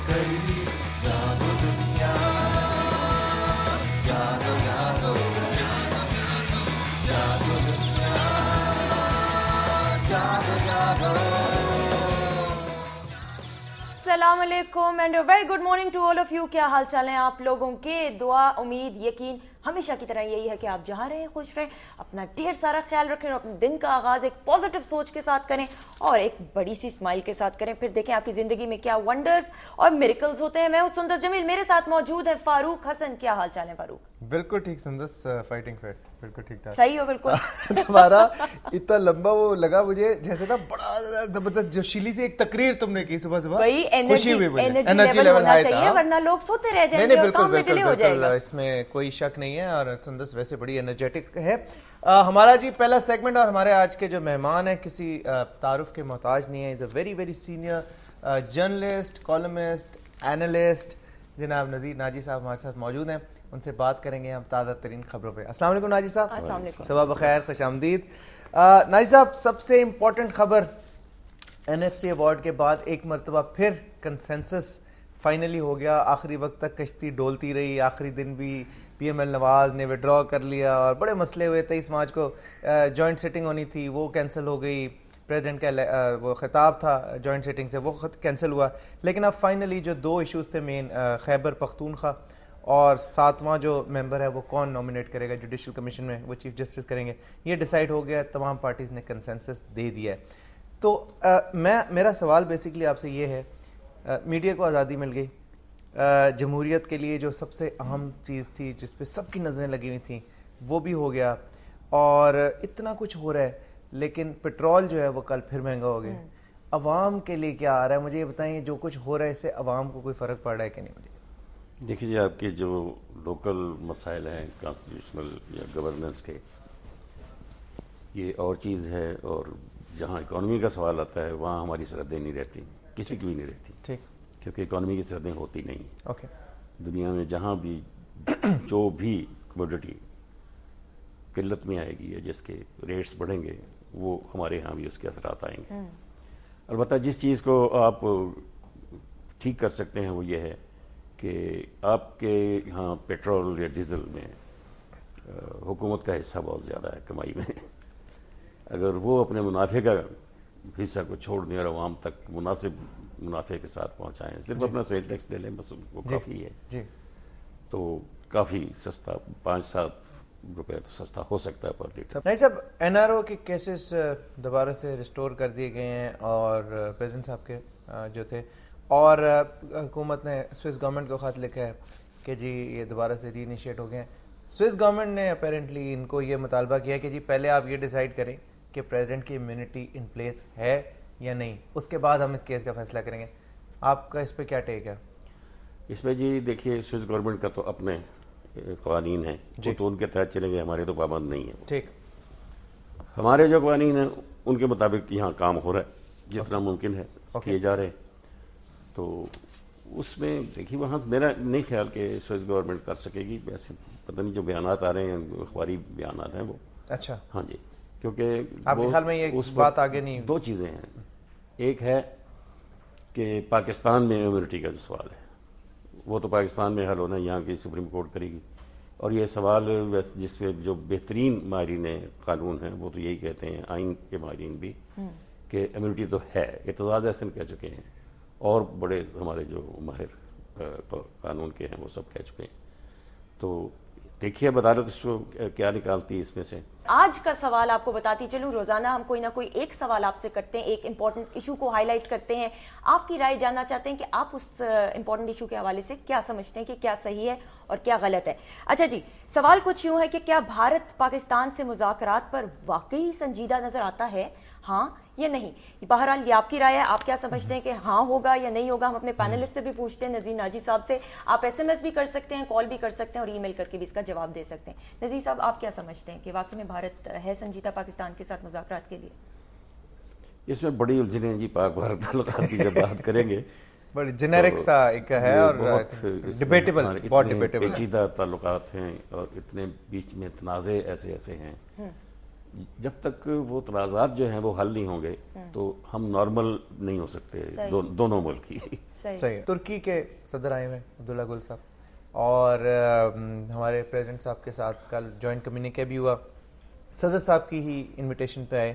करीब जानो दुनिया, जानो जानो जानो दुनिया, जानो जानो। अस्सलाम वालेकुम and very good morning to all of you. क्या हाल चाल है आप लोगों के? दुआ उम्मीद यकीन हमेशा की तरह यही है कि आप जहाँ रहें खुश रहें, अपना ढेर सारा ख्याल रखें और अपने दिन का आगाज एक पॉजिटिव सोच के साथ करें और एक बड़ी सी स्माइल के साथ करें। फिर देखें आपकी जिंदगी में क्या वंडर्स और मिरेकल्स होते हैं। मैं हूं सुंदस जमील, मेरे साथ मौजूद है फारूक हसन। क्या हाल चाल है फारूक? बिल्कुल ठीक सुंदस, फाइटिंग फिट, बिल्कुल ठीक ठाक। सही हो बिल्कुल। तुम्हारा इतना लंबा वो लगा मुझे जैसे ना बड़ा जबरदस्त जोशीली सी एक तकरीर तुमने की सुबह सुबह। वही एनर्जी लेवल होना चाहिए वरना लोग सोते रह जाएंगे और काम में डिले हो जाएगा। इसमें कोई शक नहीं है और सुंदस वैसे बड़ी एनर्जेटिक है। हमारा जी पहला सेगमेंट और हमारे आज के जो मेहमान हैं किसी तारुफ के मोहताज नहीं है। Is a very very senior journalist, columnist, analyst जनाब नज़ीर नाजी साहब हमारे साथ मौजूद हैं। उनसे बात करेंगे हम ताज़ा तरीन खबरों पे। अस्सलाम वालेकुम नाजी साहब। अस्सलाम वालेकुम। सुबह बखैर, खुश आमदीद। नाजी साहब, सबसे इम्पोर्टेंट खबर, NFC अवार्ड के बाद एक मरतबा फिर कंसेंसस फाइनली हो गया। आखिरी वक्त तक कश्ती डोलती रही, आखिरी दिन भी PML नवाज ने विड्रॉ कर लिया और बड़े मसले हुए। 23 मार्च को जॉइंट सिटिंग होनी थी, वो कैंसिल हो गई। प्रेसिडेंट का वो खिताब था जॉइंट सिटिंग से, वो कैंसिल हुआ। लेकिन अब फाइनली जो दो इश्यूज थे मेन, खैबर पख्तूनख्वा और 7वां जो मेंबर है वो कौन नॉमिनेट करेगा जुडिशल कमीशन में, वो चीफ जस्टिस करेंगे, ये डिसाइड हो गया। तमाम पार्टीज़ ने कंसेंसस दे दिया है। तो मेरा सवाल बेसिकली आपसे ये है, मीडिया को आज़ादी मिल गई, जमहूरियत के लिए जो सबसे अहम चीज़ थी जिस पे सबकी नज़रें लगी हुई थी वो भी हो गया और इतना कुछ हो रहा है, लेकिन पेट्रोल जो है वो कल फिर महंगा हो गया। अवाम के लिए क्या आ रहा है, मुझे ये बताएं, जो कुछ हो रहा है इससे अवाम को कोई फ़र्क पड़ रहा है कि नहीं? मुझे देखिए, आपके जो लोकल मसाइल हैं कॉन्स्टिट्यूशनल या गवर्नेंस के, ये और चीज़ है, और जहाँ इकॉनमी का सवाल आता है वहाँ हमारी सरहदें नहीं रहती, किसी की भी नहीं रहती। ठीक, क्योंकि इकॉनमी की सरहदें होती नहीं। ओके। दुनिया में जहाँ भी जो भी कमोडिटी किल्लत में आएगी या जिसके रेट्स बढ़ेंगे वो हमारे यहाँ भी उसके असरात आएंगे। अलबत्ता जिस चीज़ को आप ठीक कर सकते हैं वो ये है कि आपके यहाँ पेट्रोल या डीजल में हुकूमत का हिस्सा बहुत ज़्यादा है कमाई में। अगर वो अपने मुनाफे का हिस्सा को छोड़ दें और आवाम तक मुनासिब मुनाफे के साथ पहुँचाएँ, सिर्फ अपना सेल टैक्स ले लें बस, वो काफ़ी है जी। तो काफ़ी सस्ता, 5-7 रुपए तो सस्ता हो सकता है पर लीटर। नहीं साहब, NRO के केसेस दोबारा से रिस्टोर कर दिए गए हैं और प्रेसिडेंट साहब के जो थे, और हुकूमत ने स्विस गवर्नमेंट को ख़त लिखा है कि जी ये दोबारा से रीइनिशिएट हो गए हैं। स्विस गवर्नमेंट ने अपेरेंटली इनको ये मुतालबा किया कि जी पहले आप ये डिसाइड करें कि प्रेसिडेंट की इम्यूनिटी इन प्लेस है या नहीं, उसके बाद हम इस केस का फैसला करेंगे। आपका इस पर क्या टेक है? इसमें जी देखिए, स्विस गवर्नमेंट का तो अपने कानून है, वो तो उनके तहत चलेंगे, हमारे तो पाबंद नहीं है। ठीक, हमारे जो कानून है उनके मुताबिक यहाँ काम हो रहा है, जितना मुमकिन है किए जा रहे हैं। तो उसमें देखिए, वहाँ मेरा नहीं ख्याल कि स्विस गवर्नमेंट कर सकेगी। वैसे पता नहीं, जो बयानात आ रहे हैं अखबारी बयानात हैं वो। अच्छा, हाँ जी, क्योंकि आपके ख्याल में ये उस बात आगे नहीं? दो चीज़ें हैं, एक है कि पाकिस्तान में इम्यूनिटी का जो सवाल है वो तो पाकिस्तान में हल होना, यहाँ की सुप्रीम कोर्ट करेगी। और ये सवाल जिसमें जो बेहतरीन माहिरीन कानून हैं वो तो यही कहते हैं, आइन के माहिरीन भी, कि इम्यूनिटी तो है। एतजाज़ एहसन कह चुके हैं और बड़े हमारे जो माहिर कानून के हैं वो सब कह चुके हैं। तो देखिए अब अदालत इसको क्या निकालती है इसमें से। आज का सवाल आपको बताती चलूं, रोजाना हम कोई ना कोई एक सवाल आपसे करते हैं, एक इंपॉर्टेंट इशू को हाईलाइट करते हैं, आपकी राय जानना चाहते हैं कि आप उस इंपॉर्टेंट इशू के हवाले से क्या समझते हैं कि क्या सही है और क्या गलत है। अच्छा जी, सवाल कुछ यूं है कि क्या भारत पाकिस्तान से मुज़ाकरात पर वाकई संजीदा नजर आता है, हाँ या नहीं? बहरहाल ये आपकी राय है, आप क्या समझते हैं कि हाँ होगा या नहीं होगा? हम अपने पैनलिस्ट से भी पूछते हैं, नज़ीर नाजी साहब से। आप SMS भी कर सकते हैं, कॉल भी कर सकते हैं और ईमेल करके भी इसका जवाब दे सकते हैं। नज़ीर साहब, आप क्या समझते हैं कि वाकई में भारत है संजीदा पाकिस्तान के साथ मुज़ाकरात के लिए? इसमें बड़ी उलझने हैं जी, पाक भारत ताल्लुकात की जब बात करेंगे बड़ी जेनेरिक सा एक है और डिबेटेबल, बहुत डिबेटेबल पेचीदा ताल्लुकात हैं और इतने बीच में तनाज़े ऐसे ऐसे हैं جب تک وہ تنازعات جو ہیں وہ حل نہیں ہوں گے تو ہم نارمل نہیں ہو سکتے دونوں ملک ہی. صحیح. ترکی کے صدر آئے ہوئے عبداللہ گل صاحب, اور ہمارے پریزیڈنٹ صاحب کے ساتھ کل جوائنٹ کمیونیکے بھی ہوا, صدر صاحب کی ہی انویٹیشن پہ آئے,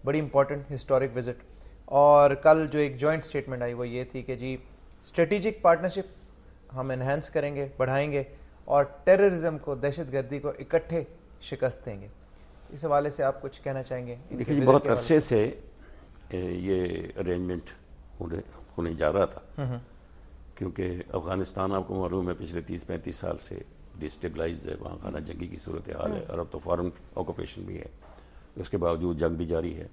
بڑی امپورٹنٹ ہسٹورک وزٹ. اور کل جو ایک جوائنٹ اسٹیٹمنٹ آئی وہ یہ تھی کہ جی اسٹریٹجک پارٹنرشپ ہم انہینس کریں گے, بڑھائیں گے, اور ٹیررزم کو, دہشت گردی کو اکٹھے شکست دیں گے. اس حوالے سے آپ کچھ کہنا چاہیں گے؟ دیکھیے جی, بہت عرصے سے یہ ارینجمنٹ ہونے جا رہا تھا, کیونکہ افغانستان آپ کو معلوم ہے پچھلے 30-35 سال سے ڈسٹیبلائز ہے, وہاں خانہ جنگی کی صورتحال ہے, اور اب تو فارن آکوپیشن بھی ہے, اس کے باوجود جنگ بھی جاری ہے.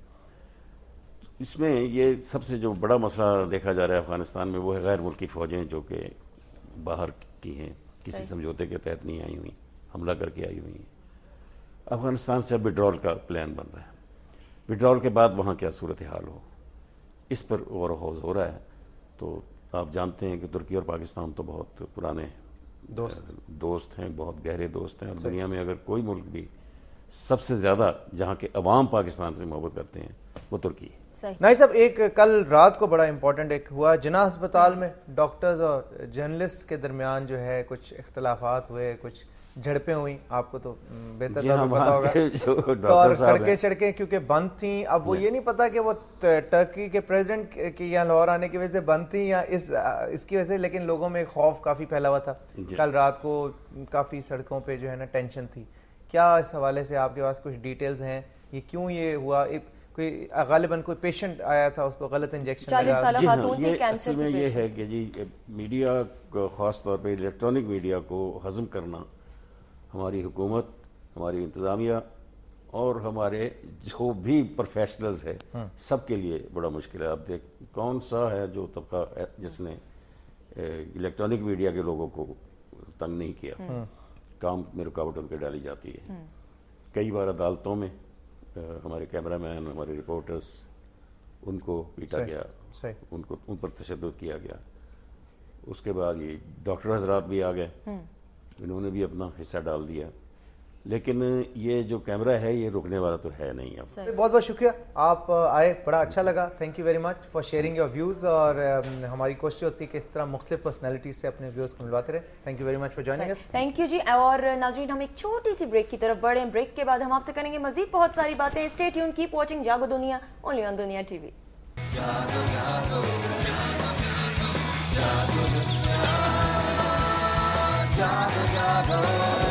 اس میں یہ سب سے جو بڑا مسئلہ دیکھا جا رہا ہے افغانستان میں وہ ہے غیر ملکی فوجیں جو کہ باہر کی ہیں, کسی سمجھوتے کے تحت نہیں آئی ہوئی, حملہ کر کے آئی ہوئی ہیں. افغانستان سے اب وڈرال کا پلان بن رہا ہے. وڈرال کے بعد وہاں کیا صورتحال ہو, اس پر غور و خوض ہو رہا ہے. تو آپ جانتے ہیں کہ ترکی اور پاکستان تو بہت پرانے دوست ہیں, بہت گہرے دوست ہیں, اور دنیا میں اگر کوئی ملک بھی سب سے زیادہ جہاں کے عوام پاکستان سے محبت کرتے ہیں وہ ترکی ہے. نائی صاحب, ایک کل رات کو بڑا امپورٹنٹ ایک ہوا جناح ہسپتال میں, ڈاکٹرز اور جرنلسٹ کے درمیان جو ہے کچھ اختلافات ہوئے, کچھ جھڑپیں ہوئیں, آپ کو تو بہتر پتا ہوگا. اور سڑکیں کیونکہ بند تھیں, اب وہ یہ نہیں پتا کہ وہ ٹرکی کے پریزیڈنٹ کی یہاں لاہور آنے کی وجہ سے بند تھیں یا اس کی وجہ سے, لیکن لوگوں میں خوف کافی پھیلا ہوا تھا. کل رات کو کافی سڑکوں پہ جو ہے نا ٹینشن تھی. کیا اس حوالے سے آپ کے پاس کچھ ڈیٹیلز ہیں, یہ کیوں یہ ہوا؟ کوئی غالباً کوئی پیشنٹ آیا تھا, اس کو غلط انجیکشن لگا. جی ہاں, یہ اصل میں یہ ہے کہ جی میڈیا کو, خاص طور پہ الیکٹرانک میڈیا کو ہضم کرنا ہماری حکومت, ہماری انتظامیہ اور ہمارے جو بھی پروفیشنلز ہے سب کے لیے بڑا مشکل ہے. اب دیکھ کون سا ہے جو طبقہ جس نے الیکٹرانک میڈیا کے لوگوں کو تنگ نہیں کیا, کام میں رکاوٹ ان کے ڈالی جاتی ہے. کئی بار عدالتوں میں ہمارے کیمرہ مین, ہمارے رپورٹرز, ان کو پیٹا گیا, ان پر تشدد کیا گیا. اس کے بعد یہ ڈاکٹر حضرات بھی آ گئے, انہوں نے بھی اپنا حصہ ڈال دیا. لیکن یہ جو کیمرہ ہے یہ رکنے والا تو ہے نہیں. اب بہت بہت شکریہ, آپ آئے, بڑا اچھا لگا. Thank you very much for sharing your views, اور ہماری کوشش ہوتی ہے کہ اس طرح مختلف پرسنالٹیز سے اپنے ویوز کو ملواتے رہے. Thank you very much for joining us. Thank you جی. اور ناظرین, ہم ایک چھوٹی سی بریک کی طرف بڑھیں. بریک کے بعد ہم آپ سے کریں گے مزید بہت ساری باتیں. اسٹے ٹیون, کیپ واچنگ جاگو دنیا, اونلی آن دنیا ٹی وی. جاگو جاگو جاگو دنیا, جاگو جاگو.